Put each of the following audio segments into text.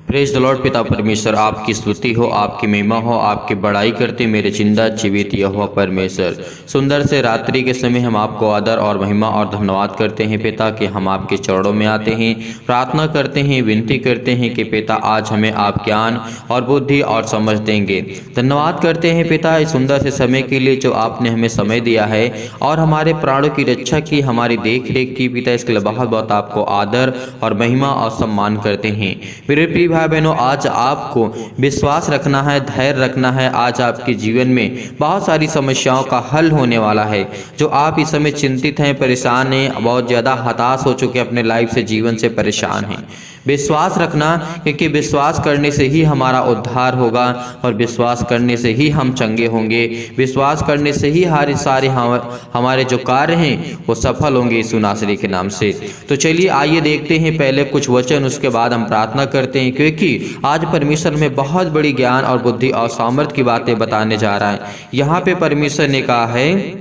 Praise the Lord. पिता परमेश्वर आपकी स्तुति हो, आपकी महिमा हो, आपकी बड़ाई करते मेरे जिंदा जीवित यहोवा परमेश्वर। सुंदर से रात्रि के समय हम आपको आदर और महिमा और धन्यवाद करते हैं पिता कि हम आपके चरणों में आते हैं, प्रार्थना करते हैं, विनती करते हैं कि पिता आज हमें आप ज्ञान और बुद्धि और समझ देंगे। धन्यवाद करते हैं पिता इस सुंदर से समय के लिए जो आपने हमें समय दिया है और हमारे प्राणों की रक्षा की, हमारी देख रेख की पिता, इसके लिए बहुत बहुत आपको आदर और महिमा और सम्मान करते हैं। मेरे प्रिय भाई बहनों, आज आपको विश्वास रखना है, धैर्य रखना है। आज आपके जीवन में बहुत सारी समस्याओं का हल होने वाला है। जो आप इस समय चिंतित हैं, परेशान हैं, बहुत ज़्यादा हताश हो चुके हैं, अपने लाइफ से, जीवन से परेशान हैं, विश्वास रखना, क्योंकि विश्वास करने से ही हमारा उद्धार होगा और विश्वास करने से ही हम चंगे होंगे। विश्वास करने से ही हमारे जो कार्य हैं वो सफल होंगे यीशु नासरी के नाम से। तो चलिए आइए देखते हैं पहले कुछ वचन, उसके बाद हम प्रार्थना करते हैं, क्योंकि आज परमेश्वर में बहुत बड़ी ज्ञान और बुद्धि और सामर्थ्य की बातें बताने जा रहा है। यहाँ पे परमेश्वर ने कहा है,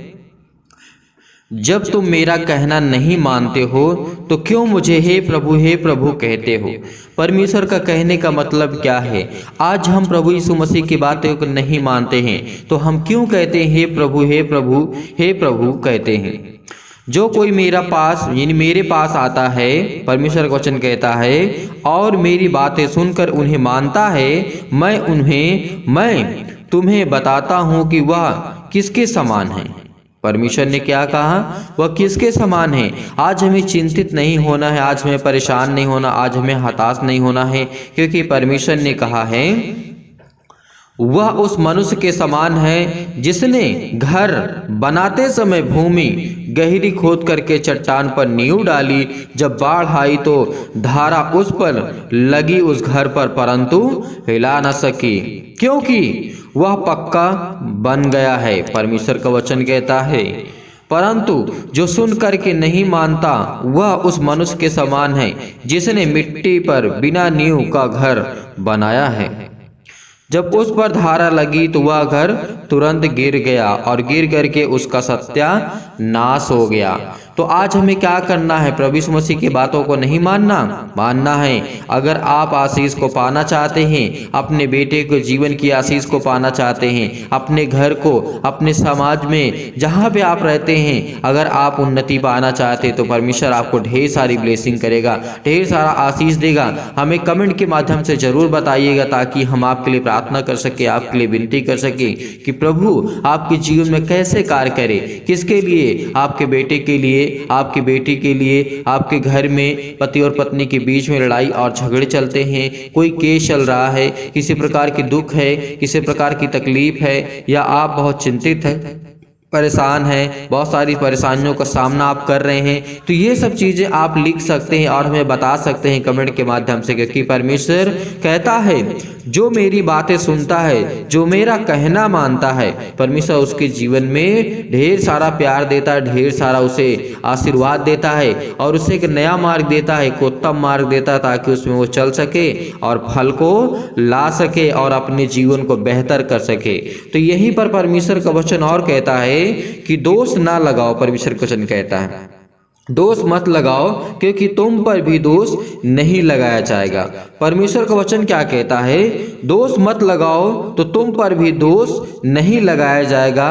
जब तुम मेरा कहना नहीं मानते हो तो क्यों मुझे हे प्रभु कहते हो। परमेश्वर का कहने का मतलब क्या है? आज हम प्रभु यीशु मसीह की बातों को नहीं मानते हैं तो हम क्यों कहते हैं हे प्रभु कहते हैं। जो कोई मेरे पास आता है, परमेश्वर का वचन कहता है, और मेरी बातें सुनकर उन्हें मानता है, मैं तुम्हें बताता हूँ कि वह किसके समान है। परमेश्वर ने क्या कहा? वह किसके समान है। आज हमें चिंतित नहीं होना है, आज हमें परेशान नहीं होना, आज हमें हताश नहीं होना है, क्योंकि परमेश्वर ने कहा है वह उस मनुष्य के समान है जिसने घर बनाते समय भूमि गहरी खोद करके चट्टान पर नींव डाली। जब बाढ़ आई तो धारा उस पर लगी, उस घर पर, परंतु हिला न सकी, क्योंकि वह पक्का बन गया है। परमेश्वर का वचन कहता है, परंतु जो सुन करके नहीं मानता वह उस मनुष्य के समान है जिसने मिट्टी पर बिना नींव का घर बनाया है। जब उस पर धारा लगी तो वह घर तुरंत गिर गया और गिर करके उसका सत्यानाश हो गया। तो आज हमें क्या करना है? प्रभु यीशु मसीह की बातों को नहीं मानना है। अगर आप आशीष को पाना चाहते हैं, अपने बेटे को जीवन की आशीष को पाना चाहते हैं, अपने घर को, अपने समाज में जहाँ पे आप रहते हैं, अगर आप उन्नति पाना चाहते हैं तो परमेश्वर आपको ढेर सारी ब्लेसिंग करेगा, ढेर सारा आशीष देगा। हमें कमेंट के माध्यम से जरूर बताइएगा ताकि हम आपके लिए प्रार्थना कर सके, आपके लिए विनती कर सके कि प्रभु आपके जीवन में कैसे कार्य करे, किसके लिए, आपके बेटे के लिए, आपकी बेटी के लिए। आपके घर में पति और पत्नी के बीच में लड़ाई और झगड़े चलते हैं, कोई केस चल रहा है, किसी प्रकार की दुख है, किसी प्रकार की तकलीफ है, या आप बहुत चिंतित हैं, परेशान है, बहुत सारी परेशानियों का सामना आप कर रहे हैं, तो ये सब चीज़ें आप लिख सकते हैं और हमें बता सकते हैं कमेंट के माध्यम से, क्योंकि परमेश्वर कहता है जो मेरी बातें सुनता है, जो मेरा कहना मानता है, परमेश्वर उसके जीवन में ढेर सारा प्यार देता है, ढेर सारा उसे आशीर्वाद देता है और उसे एक नया मार्ग देता है, एक उत्तम मार्ग देता है, ताकि उसमें वो चल सके और फल को ला सके और अपने जीवन को बेहतर कर सके। तो यहीं पर परमेश्वर का वचन और कहता है कि दोष ना लगाओ। परमेश्वर का वचन कहता है दोष मत लगाओ, क्योंकि तुम पर भी दोष नहीं लगाया जाएगा। परमेश्वर का वचन क्या कहता है? दोष मत लगाओ तो तुम पर भी दोष नहीं लगाया जाएगा।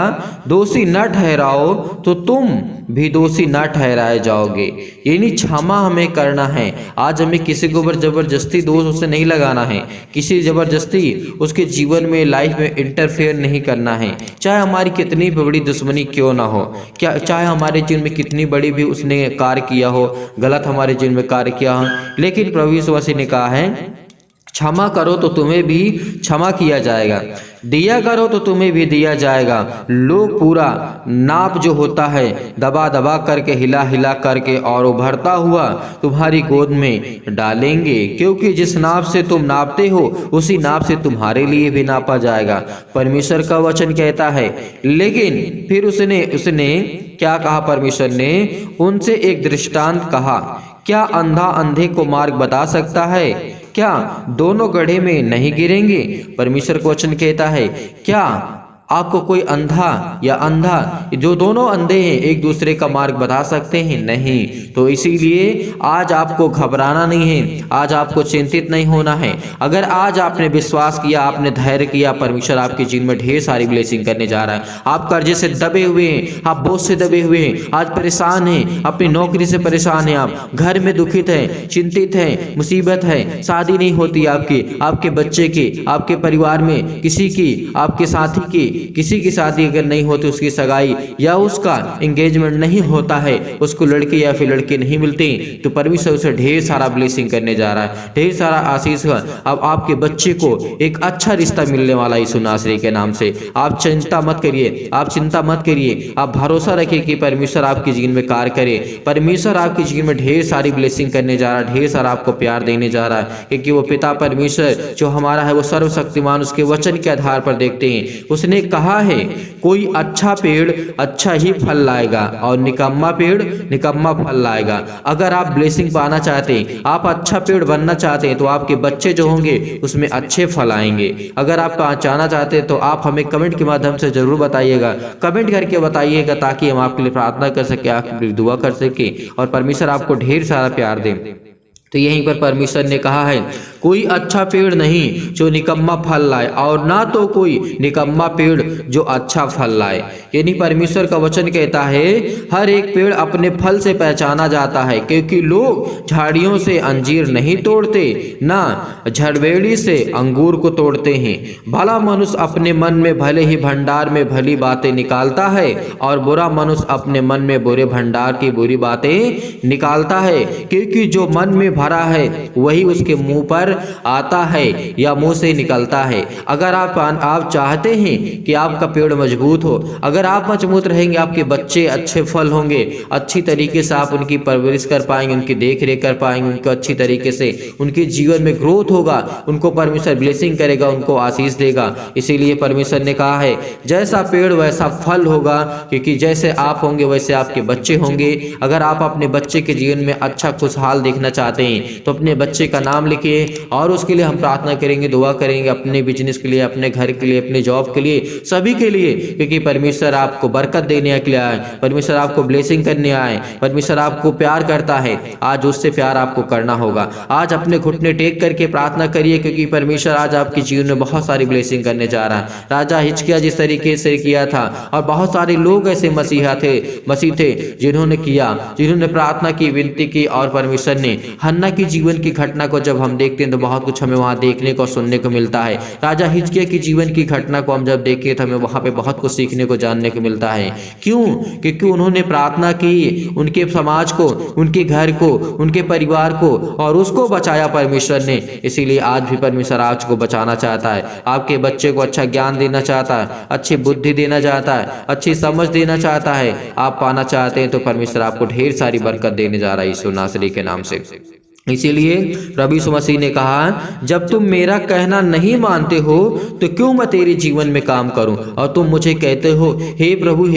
दोषी न ठहराओ तो तुम भी दोषी न ठहराए जाओगे। यानी क्षमा हमें करना है। आज हमें किसी के ऊपर जबरदस्ती दोष उसे नहीं लगाना है, किसी जबरदस्ती उसके जीवन में, लाइफ में इंटरफेयर नहीं करना है, चाहे हमारी कितनी बड़ी दुश्मनी क्यों ना हो, क्या चाहे हमारे जीवन में कितनी बड़ी भी उसने कार्य किया हो, गलत हमारे जीवन में कार्य किया हो, लेकिन प्रभु यीशु मसीह ने कहा है क्षमा करो तो तुम्हें भी क्षमा किया जाएगा, दिया करो तो तुम्हें भी दिया जाएगा। लोग पूरा नाप जो होता है दबा दबा करके, हिला हिला करके और उभरता हुआ तुम्हारी गोद में डालेंगे, क्योंकि जिस नाप से तुम नापते हो उसी नाप से तुम्हारे लिए भी नापा जाएगा। परमेश्वर का वचन कहता है। लेकिन फिर उसने क्या कहा? परमेश्वर ने उनसे एक दृष्टांत कहा, क्या अंधा अंधे को मार्ग बता सकता है? क्या दोनों गड्ढे में नहीं गिरेंगे? परमेश्वर का वचन कहता है, क्या आपको कोई अंधा या अंधा, जो दोनों अंधे हैं, एक दूसरे का मार्ग बता सकते हैं? नहीं। तो इसीलिए आज आपको घबराना नहीं है, आज आपको चिंतित नहीं होना है। अगर आज आपने विश्वास किया, आपने धैर्य किया, परमेश्वर आपके जीवन में ढेर सारी ब्लेसिंग करने जा रहा है। आप कर्जे से दबे हुए हैं, आप बोझ से दबे हुए हैं, आज परेशान हैं, अपनी नौकरी से परेशान हैं, आप घर में दुखित हैं, चिंतित हैं, मुसीबत है, शादी नहीं होती आपकी, आपके बच्चे की, आपके परिवार में किसी की, आपके साथी की, किसी की शादी अगर नहीं होती, उसकी सगाई या उसका एंगेजमेंट नहीं होता है, उसको लड़की या फिर लड़के नहीं मिलते, तो परमेश्वर उसे ढेर सारा ब्लेसिंग करने जा रहा है, ढेर सारा आशीष। अब आपके बच्चे को एक अच्छा रिश्ता मिलने वाला यीशु नासरी के नाम से। आप चिंता मत करिए, आप चिंता मत करिए, आप भरोसा रखिए कि परमेश्वर आपके जीवन में कार्य करे। परमेश्वर आपके जीवन में ढेर सारी ब्लेसिंग करने जा रहा है, ढेर सारा आपको प्यार देने जा रहा है, क्योंकि वो पिता परमेश्वर जो हमारा है वो सर्वशक्तिमान, उसके वचन के आधार पर देखते हैं। उसने कहा है कोई अच्छा पेड़ अच्छा ही फल लाएगा और निकम्मा पेड़ निकम्मा फल लाएगा। अगर आप ब्लेसिंग पाना चाहते हैं, आप अच्छा पेड़ बनना चाहते हैं, तो आपके बच्चे जो होंगे उसमें अच्छे फल आएंगे। अगर आप चाहना चाहते हैं तो आप हमें कमेंट के माध्यम से जरूर बताइएगा, कमेंट करके बताइएगा, ताकि हम आपके लिए प्रार्थना कर सके, आपके लिए दुआ कर सके और परमेश्वर आपको ढेर सारा प्यार दे। तो यहीं पर परमेश्वर ने कहा है कोई अच्छा पेड़ नहीं जो निकम्मा फल लाए, और ना तो कोई निकम्मा पेड़ जो अच्छा फल लाए। यानी परमेश्वर का वचन कहता है हर एक पेड़ अपने फल से पहचाना जाता है, क्योंकि लोग झाड़ियों से अंजीर नहीं तोड़ते, ना झड़बेड़ी से अंगूर को तोड़ते हैं। भला मनुष्य अपने मन में भले ही भंडार में भली बातें निकालता है, और बुरा मनुष्य अपने मन में बुरे भंडार की बुरी बातें निकालता है, क्योंकि जो मन में भरा है वही उसके मुंह पर आता है या मुंह से निकलता है। अगर आप चाहते हैं कि आपका पेड़ मजबूत हो, अगर आप मजबूत रहेंगे, आपके बच्चे अच्छे फल होंगे, अच्छी तरीके से आप उनकी परवरिश कर पाएंगे, उनकी देख रेख कर पाएंगे, उनको अच्छी तरीके से उनके जीवन में ग्रोथ होगा, उनको परमेश्वर ब्लेसिंग करेगा, उनको आशीष देगा। इसीलिए परमेश्वर ने कहा है जैसा पेड़ वैसा फल होगा, क्योंकि जैसे आप होंगे वैसे आपके बच्चे होंगे। अगर आप अपने बच्चे के जीवन में अच्छा खुशहाल देखना चाहते हैं तो अपने बच्चे का नाम लिखिए, और उसके लिए हम प्रार्थना करेंगे, दुआ करेंगे, अपने बिजनेस के लिए, अपने घर के लिए, अपने जॉब के लिए, सभी के लिए, क्योंकि परमेश्वर आपको बरकत देने के लिए आए, परमेश्वर आपको ब्लेसिंग करने आए, परमेश्वर आपको प्यार करता है। आज उससे प्यार आपको करना होगा। आज अपने घुटने टेक करके प्रार्थना करिए, क्योंकि परमेश्वर आज आपके जीवन में बहुत सारी ब्लेसिंग करने जा रहा है। राजा हिजकिय्याह जिस तरीके से किया था, और बहुत सारे लोग ऐसे मसीह थे जिन्होंने किया, जिन्होंने प्रार्थना की, विनती की, और परमेश्वर ने हन्ना की जीवन की घटना को जब हम देखते हैं तो बहुत कुछ हमें वहां देखने को सुनने को मिलता है। राजा हिजकिय्याह की जीवन की घटना को हम जब देखें तो हमें वहां पे बहुत कुछ सीखने को, जानने को मिलता है। क्यों? क्योंकि उन्होंने प्रार्थना की, उनके समाज को, उनके घर को, उनके परिवार को, और उसको बचाया परमेश्वर ने। इसीलिए आज भी परमेश्वर आज को बचाना चाहता है, आपके बच्चे को अच्छा ज्ञान देना चाहता है, अच्छी बुद्धि देना चाहता है, अच्छी समझ देना चाहता है। आप पाना चाहते हैं तो परमेश्वर आपको ढेर सारी बरकत देने जा रहा है यीशु नासरी के नाम से। इसीलिए प्रभु यीशु मसीह ने कहा जब तुम मेरा कहना नहीं मानते हो तो क्यों मैं तेरे जीवन में काम करूं, और तुम मुझे कहते हो हे प्रभु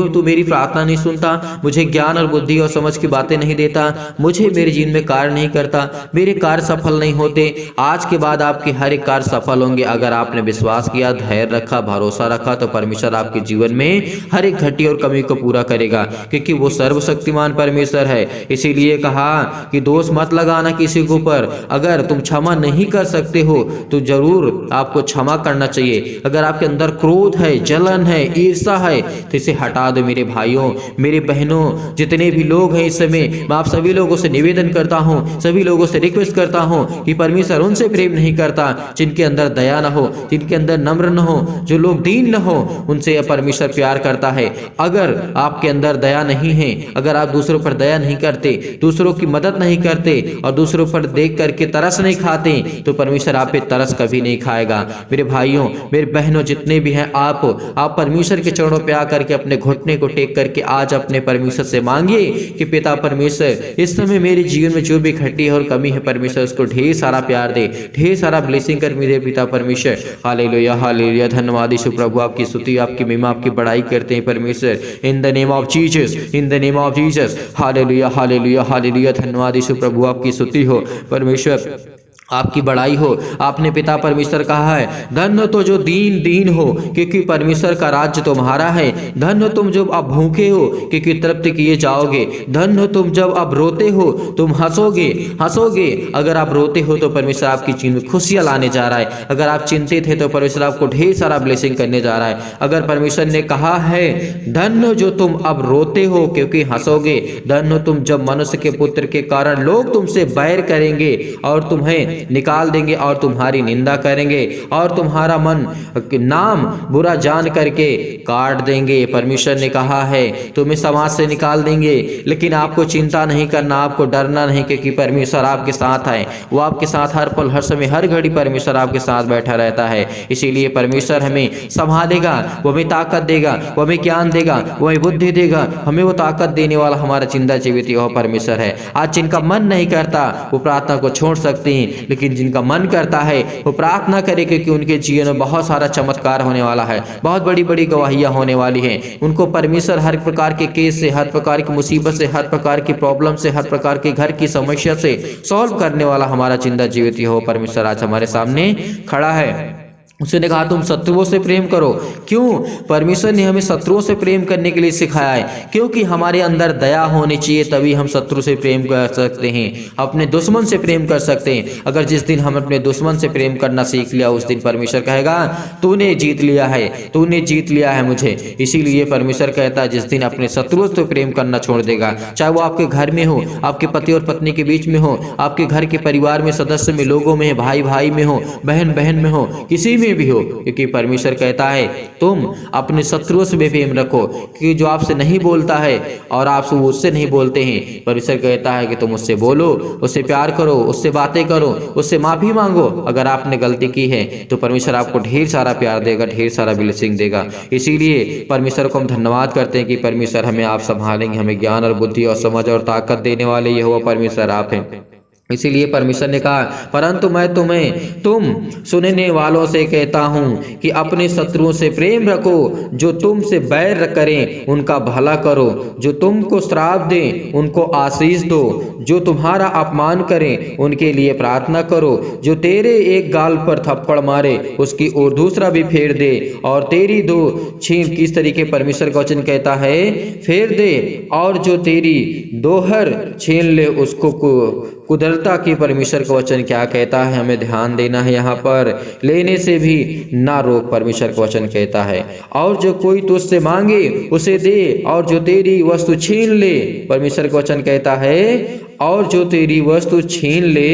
तू मेरी प्रार्थना नहीं सुनता, मुझे ज्ञान और बुद्धि और समझ की बातें नहीं देता, मुझे मेरे जीवन में कार्य नहीं करता, मेरे कार्य सफल नहीं होते। आज के बाद आपके हर एक कार्य सफल होंगे। अगर आपने विश्वास किया, धैर्य रखा, भरोसा रखा, तो परमेश्वर आपके जीवन में हर एक घटी और कमी को पूरा करेगा, क्योंकि वो सर्वशक्तिमान परमेश्वर है। इसीलिए कहा कि दोष मत लगा किसी के ऊपर। अगर तुम क्षमा नहीं कर सकते हो तो जरूर आपको क्षमा करना चाहिए। अगर आपके अंदर क्रोध है, जलन है, ईर्ष्या है, तो इसे हटा दो। मेरे भाइयों, मेरे बहनों, जितने भी लोग हैं इस समय, मैं आप सभी लोगों से निवेदन करता हूं, सभी लोगों से रिक्वेस्ट करता हूं कि परमेश्वर उनसे प्रेम नहीं करता जिनके अंदर दया न हो, जिनके अंदर नम्र न हो, जो लोग दीन न हो, उनसे परमेश्वर प्यार करता है। अगर आपके अंदर दया नहीं है, अगर आप दूसरों पर दया नहीं करते, दूसरों की मदद नहीं करते और दूसरों पर देख करके तरस नहीं खाते, तो परमेश्वर आप पे तरस कभी नहीं खाएगा। मेरे भाइयों, मेरे बहनों, जितने भी हैं, आप परमेश्वर के चरणों पे आकर के अपने घुटने को टेक करके आज अपने परमेश्वर से मांगिए कि पिता परमेश्वर, इस समय मेरे जीवन में जो भी घटी है और कमी है, परमेश्वर उसको ढेर सारा प्यार दे, ढेर सारा ब्लेसिंग कर मेरे पिता परमेश्वर। हालेलुया, हालेलुया, धन्यवाद यीशु प्रभु, आपकी स्तुति, आपकी महिमा, आपकी बड़ाई करते हैं परमेश्वर। इन the name of Jesus, in the name of Jesus. Hallelujah, hallelujah, hallelujah, धन्यवाद यीशु प्रभु, आपकी स्तुति हो परमेश्वर। आपकी बड़ाई हो। आपने पिता परमेश्वर कहा है, धन्य तो जो दीन दीन हो, क्योंकि परमेश्वर का राज्य तुम्हारा है। धन्य तुम जब अब भूखे हो, क्योंकि तृप्त किए जाओगे। धन्य तुम जब अब रोते हो, तुम हंसोगे हंसोगे। अगर आप रोते हो तो परमेश्वर आपकी जीवन में खुशियां लाने जा रहा है। अगर आप चिंतित है तो परमेश्वर आपको ढेर सारा ब्लेसिंग करने जा रहा है। अगर परमेश्वर ने कहा है, धन्य जो तुम अब रोते हो क्योंकि हंसोगे। धन्य तुम जब मनुष्य के पुत्र के कारण लोग तुमसे बैर करेंगे और तुम्हें निकाल देंगे और तुम्हारी निंदा करेंगे और तुम्हारा नाम बुरा जान करके काट देंगे। परमेश्वर ने कहा है, तुम्हें समाज से निकाल देंगे, लेकिन आपको चिंता नहीं करना, आपको डरना नहीं, क्योंकि परमेश्वर आपके साथ है। वो आपके साथ हर पल हर समय हर घड़ी परमेश्वर आपके साथ बैठा रहता है। इसीलिए परमेश्वर हमें संभालेगा, वो हमें ताकत देगा, वो हमें ज्ञान देगा, वो हमें बुद्धि देगा। हमें वो ताकत देने वाला हमारा जिंदा जीवित यहोवा परमेश्वर है। आज जिनका मन नहीं करता वो प्रार्थना को छोड़ सकते हैं, लेकिन जिनका मन करता है वो प्रार्थना करे, क्योंकि उनके जीवन में बहुत सारा चमत्कार होने वाला है, बहुत बड़ी बड़ी गवाहियां होने वाली हैं। उनको परमेश्वर हर प्रकार के केस से, हर प्रकार की मुसीबत से, हर प्रकार की प्रॉब्लम से, हर प्रकार के घर की समस्या से सॉल्व करने वाला हमारा जिंदा जीवित यहोवा परमेश्वर आज हमारे सामने खड़ा है। उसने कहा, तुम शत्रुओं से प्रेम करो। क्यों? परमेश्वर ने हमें शत्रुओं से प्रेम करने के लिए सिखाया है, क्योंकि हमारे अंदर दया होनी चाहिए, तभी हम शत्रु से प्रेम कर सकते हैं, अपने दुश्मन से प्रेम कर सकते हैं। अगर जिस दिन हम अपने दुश्मन से प्रेम करना सीख लिया, उस दिन परमेश्वर कहेगा, तूने जीत लिया है, तूने जीत लिया है मुझे। इसीलिए परमेश्वर कहता है, जिस दिन अपने शत्रुओं से प्रेम करना छोड़ देगा, चाहे वो आपके घर में हो, आपके पति और पत्नी के बीच में हो, आपके घर के परिवार में सदस्य में, लोगों में, भाई भाई में हो, बहन बहन में हो, किसी में भी हो, क्योंकि परमेश्वर कहता है, तुम अपने शत्रुओं से भी प्रेम रखो, क्योंकि जो आपसे नहीं बोलता है और आप उससे नहीं बोलते हैं, परमेश्वर कहता है कि तुम उससे बोलो, उससे प्यार करो, उससे बातें करो, उससे माफी मांगो। अगर आपने गलती की है तो परमेश्वर आपको ढेर सारा प्यार देगा, ढेर सारा ब्लेसिंग देगा। इसीलिए परमेश्वर को हम धन्यवाद करते हैं कि परमेश्वर हमें आप संभालेंगे, हमें ज्ञान और बुद्धि और समझ और ताकत देने वाले यहोवा परमेश्वर आप हैं। इसीलिए परमेश्वर ने कहा, परंतु मैं तुम सुनने वालों से कहता हूँ कि अपने शत्रुओं से प्रेम रखो, जो तुमसे बैर करें उनका भला करो, जो तुमको श्राप दें उनको आशीष दो, जो तुम्हारा अपमान करें उनके लिए प्रार्थना करो, जो तेरे एक गाल पर थप्पड़ मारे उसकी ओर दूसरा भी फेर दे, और तेरी दो छीन, किस तरीके परमेश्वर का वचन कहता है, फेर दे, और जो तेरी दोहर छीन ले उसको कुदरता की परमेश्वर का वचन क्या कहता है, हमें ध्यान देना है। यहाँ पर लेने से भी ना रोक, परमेश्वर का वचन कहता है। और जो कोई तुझसे मांगे उसे दे, और जो तेरी वस्तु छीन ले, परमेश्वर का वचन कहता है, और जो तेरी वस्तु छीन ले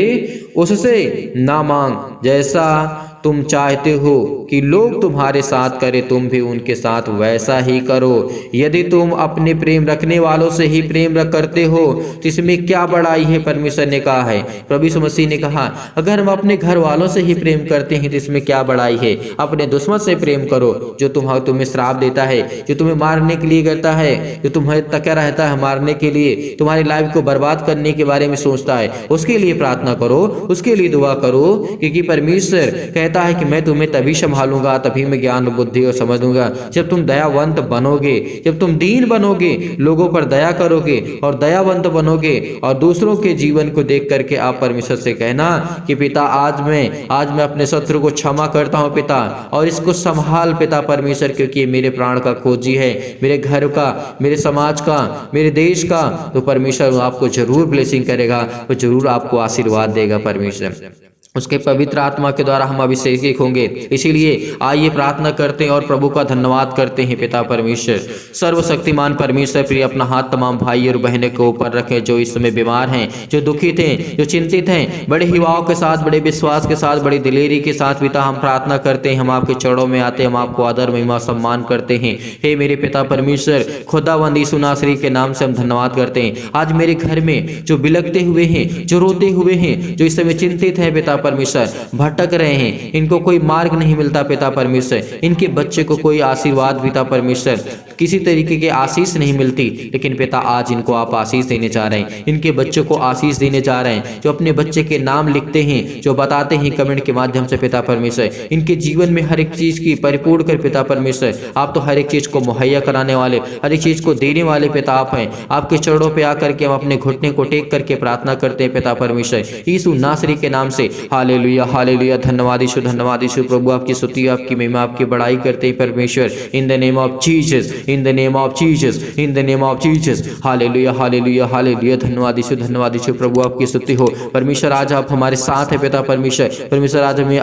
उससे ना मांग। जैसा तुम चाहते हो कि लोग तुम्हारे साथ करें, तुम भी उनके साथ वैसा ही करो। यदि तुम अपने प्रेम रखने वालों से ही प्रेम करते हो तो इसमें क्या बड़ाई है, परमेश्वर ने कहा है। प्रभु यीशु मसीह ने कहा, अगर हम अपने घर वालों से ही प्रेम करते हैं तो इसमें क्या बड़ाई है। अपने दुश्मन से प्रेम करो, जो तुम्हें श्राप देता है, जो तुम्हें मारने के लिए करता है, जो तुम्हें तका रहता है मारने के लिए, तुम्हारी लाइफ को बर्बाद करने के बारे में सोचता है, उसके लिए प्रार्थना करो, उसके लिए दुआ करो, क्योंकि परमेश्वर कहता है कि मैं तुम्हें तभी संभालूंगा, तभी मैं ज्ञान बुद्धि और समझ दूंगा, जब तुम दयावंत बनोगे, जब तुम दीन बनोगे, लोगों पर दया करोगे और दयावंत बनोगे, और दूसरों के जीवन को देख करके आप परमेश्वर से कहना कि पिता आज मैं अपने शत्रु को क्षमा करता हूं पिता, और इसको संभाल पिता परमेश्वर, क्योंकि ये मेरे प्राण का खोजी है, मेरे घर का, मेरे समाज का, मेरे देश का। तो परमेश्वर आपको जरूर ब्लेसिंग करेगा, वो जरूर आपको आशीर्वाद देगा परमेश्वर। उसके पवित्र आत्मा के द्वारा हम अभिषेकित होंगे। इसीलिए आइए प्रार्थना करते हैं और प्रभु का धन्यवाद करते हैं। पिता परमेश्वर, सर्वशक्तिमान परमेश्वर, प्रिय अपना हाथ तमाम भाई और बहनों के ऊपर रखें जो इस समय बीमार हैं, जो दुखित हैं, जो चिंतित हैं। बड़े हिवाओं के साथ, बड़े विश्वास के साथ, बड़ी दिलेरी के साथ पिता हम प्रार्थना करते हैं। हम आपके चरणों में आते हैं, हम आपको आदर महिमा सम्मान करते हैं। हे मेरे पिता परमेश्वर, खुदावंद यीशु नासरी के नाम से हम धन्यवाद करते हैं। आज मेरे घर में जो बिलखते हुए हैं, जो रोते हुए हैं, जो इस समय चिंतित है पिता परमेश्वर, भटक रहे हैं, इनको कोई मार्ग नहीं मिलता पिता परमेश्वर, इनके बच्चे को कोई आशीर्वाद पिता परमेश्वर, किसी तरीके की आशीष नहीं मिलती, लेकिन पिता आज इनको आप आशीष देने जा रहे हैं, इनके बच्चों को आशीष देने जा रहे हैं। जो अपने बच्चे के नाम लिखते हैं, जो बताते हैं कमेंट के माध्यम से पिता परमेश्वर, इनके जीवन में हर एक चीज की परिपूर्ण कर पिता परमेश्वर। आप तो हर एक चीज को मुहैया कराने वाले, हर एक चीज को देने वाले पिता आप हैं। आपके चरणों पे आकर के हम अपने घुटने को टेक करके प्रार्थना करते हैं पिता परमेश्वर, यीशु नासरी के नाम से। Hallelujah hallelujah. धन्यवाद यीशु, धन्यवाद यीशु प्रभु, आपकी स्तुति, आपकी महिमा, आपकी बड़ाई करते हैं परमेश्वर। इन the name of Jesus, in the name of Jesus, in the name of Jesus. Hallelujah hallelujah hallelujah. धन्यवाद यीशु प्रभु, आपकी स्तुति हो परमेश्वर। आज आप हमारे साथ है पिता परमेश्वर। परमेश्वर आज हमें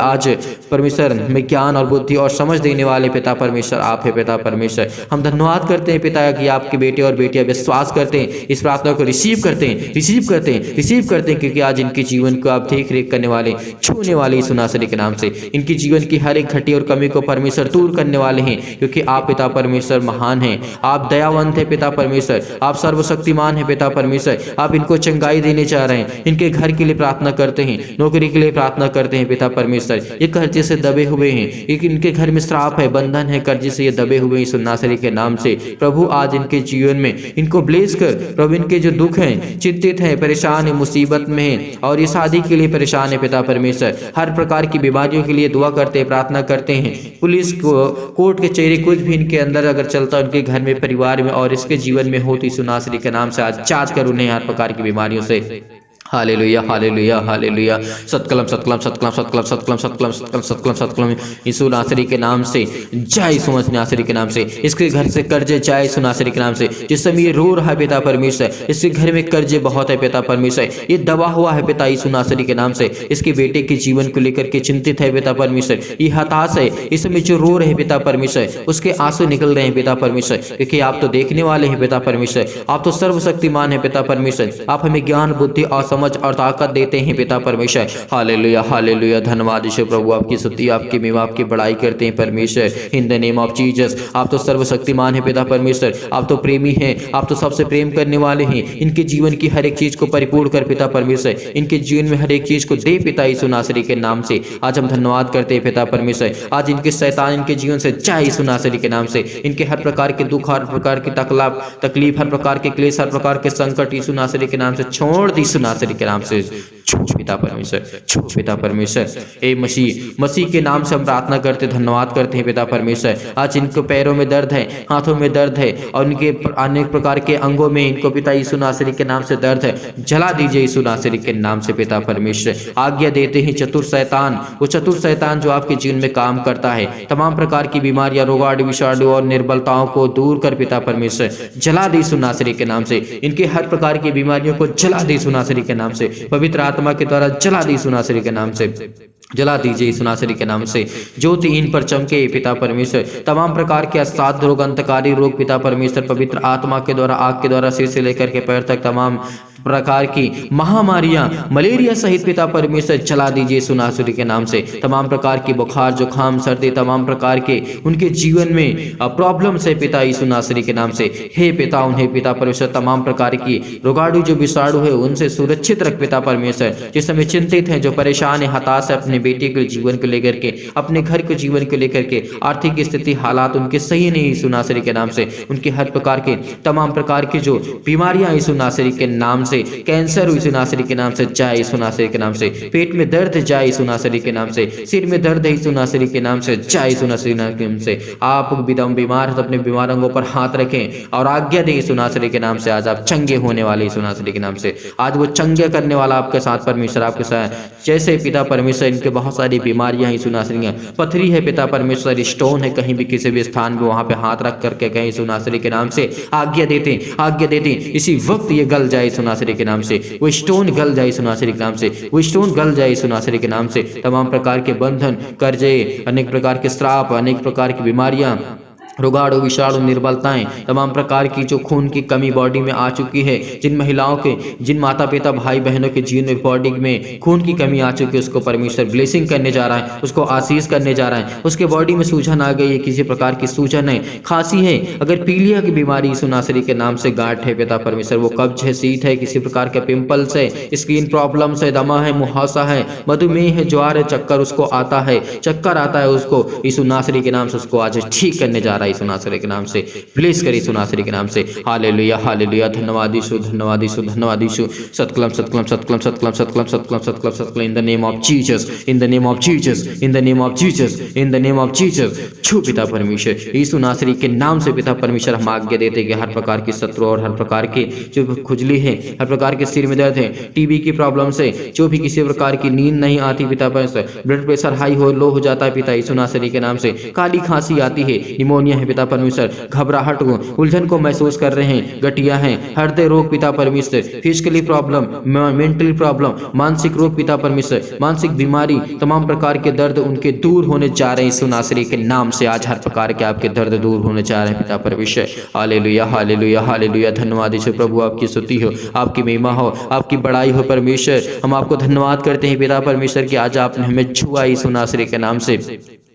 परमेश्वर में ज्ञान और बुद्धि और समझ देने वाले पिता परमेश्वर आप है पिता परमेश्वर। हम धन्यवाद करते हैं पिता कि आपके बेटे और बेटियां विश्वास करते हैं, इस प्रार्थना को रिसीव करते हैं, रिसीव करते हैं, रिसीव करते हैं, क्योंकि आज इनके जीवन को आप देख रेख करने वाले, छूने वाले यीशु नासरी के नाम से इनकी जीवन की हर एक घटी और कमी को परमेश्वर दूर करने वाले हैं, क्योंकि आप पिता परमेश्वर महान हैं, आप दयावंत है पिता परमेश्वर, आप सर्वशक्तिमान है पिता परमेश्वर। आप इनको चंगाई देने चाह रहे हैं, इनके घर के लिए प्रार्थना करते हैं, नौकरी के लिए प्रार्थना करते हैं पिता परमेश्वर। ये कर्जे से दबे हुए हैं, एक इनके घर में श्राप है, बंधन है, कर्जे से ये दबे हुए हैं यीशु नासरी के नाम से। प्रभु आज इनके जीवन में इनको ब्लेस कर प्रभु, इनके जो दुख हैं, चिंतित हैं, परेशान है, मुसीबत में है और ये शादी के लिए परेशान है पिता परमेश्वर, हर प्रकार की बीमारियों के लिए दुआ करते हैं, प्रार्थना करते हैं। पुलिस को कोर्ट के चेहरे कुछ भी इनके अंदर अगर चलता है उनके घर में, परिवार में और इसके जीवन में हो तो यीशु नासरी के नाम से आज चार्ज कर उन्हें हर प्रकार की बीमारियों से। Hallelujah hallelujah hallelujah. सत्कलम सत्कलम सत्कलम सत्कलम सत्कलम सत्कलम सत्कलम सत्कलम सत्कलम यीशु नासरी के नाम से, जय यीशु नासरी के नाम से। इसके घर से कर्जे जय यीशु नासरी के नाम से। जिस समय ये रो रहा है पिता परमेश्वर, इसके घर में कर्जे बहुत है पिता परमेश्वर, ये दबा हुआ है पिता यीशु नासरी के नाम से। इसके बेटे के जीवन को लेकर के चिंतित है पिता परमेश्वर, ये हताश है, इस समय जो रो रहे पिता परमेश्वर उसके आंसू निकल रहे हैं पिता परमेश्वर, क्योंकि आप तो देखने वाले हैं पिता परमेश्वर, आप तो सर्वशक्तिमान है पिता परमेश्वर। आप हमें ज्ञान बुद्धि और समझ और ताकत देते हैं पिता परमेश्वर। Hallelujah hallelujah. धन्यवाद यीशु प्रभु, आपकी स्तुति, आपकी महिमा, आपकी बड़ाई करते हैं परमेश्वर। इन द नेम ऑफ जीसस। आप तो सर्वशक्तिमान है पिता परमेश्वर, आप तो प्रेमी हैं, आप तो सबसे प्रेम करने वाले हैं। इनके जीवन की हर एक चीज को परिपूर्ण कर पिता परमेश्वर, इनके जीवन में हर एक चीज को दे पिता यीशु नासरी के नाम से। आज हम धन्यवाद करते हैं पिता परमेश्वर। आज इनके शैतान इनके जीवन से जाए यीशु नासरी के नाम से। इनके हर प्रकार के दुख, हर प्रकार की तकलीफ, हर प्रकार के क्लेश, हर प्रकार के संकट यीशु नासरी के नाम से छोड़ दी यीशु नासरी के नाम से। छू पिता परमेश्वर, छू पिता परमेश्वर। ए मसीह के नाम से हम प्रार्थना करते, धन्यवाद करते हैं पिता परमेश्वर। आज इनको पैरों में दर्द है, हाथों में दर्द है और इनके अनेक प्रकार के अंगों में इनको पिता यीशु नासरी के नाम से दर्द है, जला दीजिए यीशु नासरी के नाम से पिता परमेश्वर। आज्ञा देते हैं चतुर शैतान, वो चतुर शैतान जो आपके जीवन में काम करता है, तमाम प्रकार की बीमारियां, रोगाणु, विषाणु और निर्बलताओं को दूर कर पिता परमेश्वर, जला दी यीशु नासरी के नाम से। इनके हर प्रकार की बीमारियों को जला दी यीशु नासरी के नाम से, पवित्र आत्मा के द्वारा जला दी यीशु नासरी के नाम से, जला दीजिए यीशु नासरी के नाम से। ज्योति इन पर चमके पिता परमेश्वर। तमाम प्रकार के असाध्य रोग, अंतकारी रोग पिता परमेश्वर, पवित्र आत्मा के द्वारा, आग के द्वारा, सिर से लेकर के पैर तक तमाम प्रकार की महामारियां, मलेरिया सहित पिता परमेश्वर जला दीजिए यीशु नासरी के नाम से। तमाम प्रकार की बुखार, जुखाम, सर्दी, तमाम प्रकार के उनके जीवन में प्रॉब्लम से पिता यीशु नासरी के नाम से, हे पिता उन्हें पिता परमेश्वर तमाम प्रकार की रोगाणु जो विषाणु है उनसे सुरक्षित रख पिता परमेश्वर। जिस समय चिंतित है, जो परेशान है, हताश है अपने बेटे के जीवन को लेकर के, अपने घर के जीवन को लेकर के, आर्थिक स्थिति हालात उनके सही नहीं यीशु नासरी के नाम से, उनके हर प्रकार के तमाम प्रकार की जो बीमारियां यीशु नासरी के नाम से, कैंसर यीशु नासरी के नाम से जाए यीशु नासरी के नाम से, पेट में दर्द जाए यीशु नासरी के नाम से, सिर में दर्द है यीशु नासरी के नाम से जाए यीशु नासरी के नाम से। आप बीमार है तो अपने बीमार अंगों पर हाथ रखें और आज्ञा दें यीशु नासरी के नाम से। आज आप चंगे होने वाले यीशु नासरी के नाम से, आज वो चंगे करने वाला आपके साथ परमेश्वर आपके साथ। जैसे पिता परमेश्वर इनके बहुत सारी बीमारियां यीशु नासरी, पथरी है पिता परमेश्वर, स्टोन है कहीं भी किसी भी स्थान पे, वहां पे हाथ रख करके कहें यीशु नासरी के नाम से, आज्ञा देते आज्ञा देते इसी वक्त ये गल जाए यीशु नासरी के नाम से, वो स्टोन गल जाए यीशु नासरी के नाम से, वो स्टोन गल जाए यीशु नासरी के नाम से। तमाम प्रकार के बंधन, कर्जे, अनेक प्रकार के श्राप, अनेक प्रकार की बीमारियां, रोगाणु, विषाणु, निर्बलताएं, तमाम प्रकार की जो खून की कमी बॉडी में आ चुकी है, जिन महिलाओं के, जिन माता पिता भाई बहनों के जीवन में बॉडी में खून की कमी आ चुकी है, उसको परमेश्वर ब्लेसिंग करने जा रहा है, उसको आशीष करने जा रहा है। उसके बॉडी में सूजन आ गई है, किसी प्रकार की सूजन है, खांसी है, अगर पीलिया की बीमारी यीशु नासरी के नाम से, गांठ है पिता परमेश्वर, वो कब्ज है, शीत है, किसी प्रकार के पिंपल्स है, स्किन प्रॉब्लम्स है, दमा है, मुहासा है, मधुमेह है, ज्वार है, चक्कर उसको आता है, चक्कर आता है उसको, यीशु नासरी के नाम से उसको आज ठीक करने जा रहा है। रहा है यीशु नासरी के नाम से। ब्लेस करे यीशु नासरी के नाम से। Hallelujah hallelujah. धन्यवाद यीशु, धन्यवाद यीशु, धन्यवाद यीशु। सतकलम सतकलम सतकलम सतकलम सतकलम सतकलम सतकलम सतकलम। In the name of Jesus, in the name of Jesus, in the name of Jesus, in the name of Jesus. छू पिता परमेश्वर यीशु नासरी के नाम से पिता परमेश्वर हम आज्ञा देते कि हर प्रकार की शत्रु और हर प्रकार के जो खुजली है, हर प्रकार के सिर में दर्द है, टीबी की प्रॉब्लम से, जो भी किसी प्रकार की नींद नहीं आती पिता परमेश्वर, ब्लड प्रेशर हाई हो लो हो जाता है पिता यीशु नासरी के नाम से, काली खांसी आती है, निमोनिया है पिता परमेश्वर, घबराहट को उलझन को महसूस कर रहे हैं, गठिया हैं, हृदय रोग पिता परमेश्वर, फिजिकली प्रॉब्लम, मेंटली प्रॉब्लम, मानसिक रोग पिता परमेश्वर, मानसिक बीमारी, तमाम प्रकार के दर्द उनके दूर होने जा रहे हैं यीशु नासरी के नाम से। आज हर प्रकार के आपके दर्द दूर होने जा रहे हैं पिता परमेश्वर। Hallelujah hallelujah hallelujah. धन्यवाद यीशु प्रभु, आपकी स्तुति हो, आपकी महिमा हो, आपकी बड़ाई हो परमेश्वर। हम आपको धन्यवाद करते हैं पिता परमेश्वर कि आज आपने हमें छुआ यीशु नासरी के नाम से।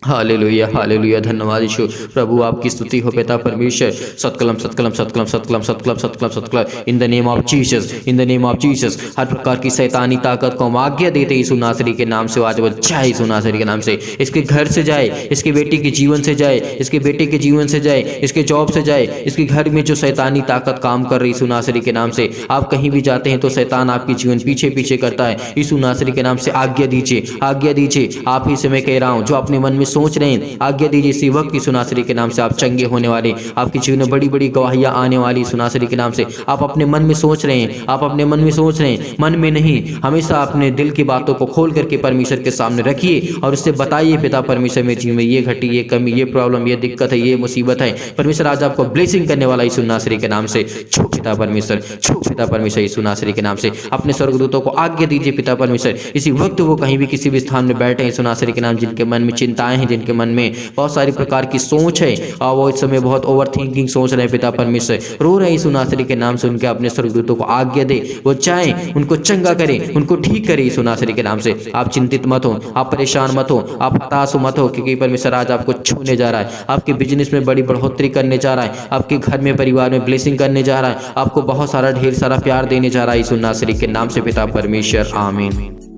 Hallelujah hallelujah. धन्यवाद यीशु प्रभु, आपकी स्तुति हो पिता परमेश्वर। सतकलम सतकलम सतकलम सतकलम सतकलम सतकलम सतकलम। In the name of Jesus, in the name of Jesus. हर प्रकार की शैतानी ताकत को हम आज्ञा देते यीशु नासरी के नाम से। आज वो जाए यीशु नासरी के नाम से, इसके घर से जाए, इसके बेटी के जीवन से जाए, इसके बेटे के जीवन से जाए, इसके जॉब से जाए, इसके घर में जो शैतानी ताकत काम कर रही यीशु नासरी के नाम से। आप कहीं भी जाते हैं तो शैतान आपके जीवन पीछे पीछे करता है। यीशु नासरी के नाम से आज्ञा दीजिए, आज्ञा दीजिए। आप ही से मैं कह रहा हूँ, जो अपने मन में सोच रहे हैं, आज्ञा दीजिए इसी वक्त यीशु नासरी के नाम से आप चंगे होने वाले, आपके जीवन में बड़ी बड़ी गवाहियां आने वाली यीशु नासरी के नाम से। आप अपने मन में सोच रहे हैं, आप अपने मन में सोच रहे हैं, मन में नहीं, हमेशा अपने दिल की बातों को खोल करके परमेश्वर के सामने रखिए और उससे बताइए पिता परमेश्वर मेरे जीवन में ये घटी, ये कमी, ये प्रॉब्लम, ये दिक्कत है, ये मुसीबत है। परमेश्वर आज आपको ब्लेसिंग करने वाला यीशु नासरी के नाम से। छू पिता परमेश्वर, छू पिता परमेश्वर यीशु नासरी के नाम से। अपने स्वर्गदूतों को आज्ञा दीजिए पिता परमेश्वर, इसी वक्त वो कहीं भी किसी भी स्थान में बैठे यीशु नासरी के नाम, जिनके मन में चिंताएं हैं, जिनके मन में बहुत सारी प्रकार की सोच है और वो इस समय बहुत ओवर थिंकिंग सोच रहे हैं पिता परमेश्वर, रो रहे हैं यीशु नासरी के नाम से। उनके अपने स्वर्गदूतों को आज्ञा दे, वो चाहें उनको चंगा करे, उनको ठीक करे यीशु नासरी के नाम से। आप चिंतित मत हो, आप परेशान मत हो, आप हताश मत हो, क्योंकि परमेश्वर आज आपको छूने जा रहा है, आपके बिजनेस में बड़ी बढ़ोतरी करने जा रहा है, आपके घर में परिवार में ब्लेसिंग करने जा रहा है, आपको बहुत सारा ढेर सारा प्यार देने जा रहा है यीशु नासरी के नाम से पिता परमेश्वर। आमीन।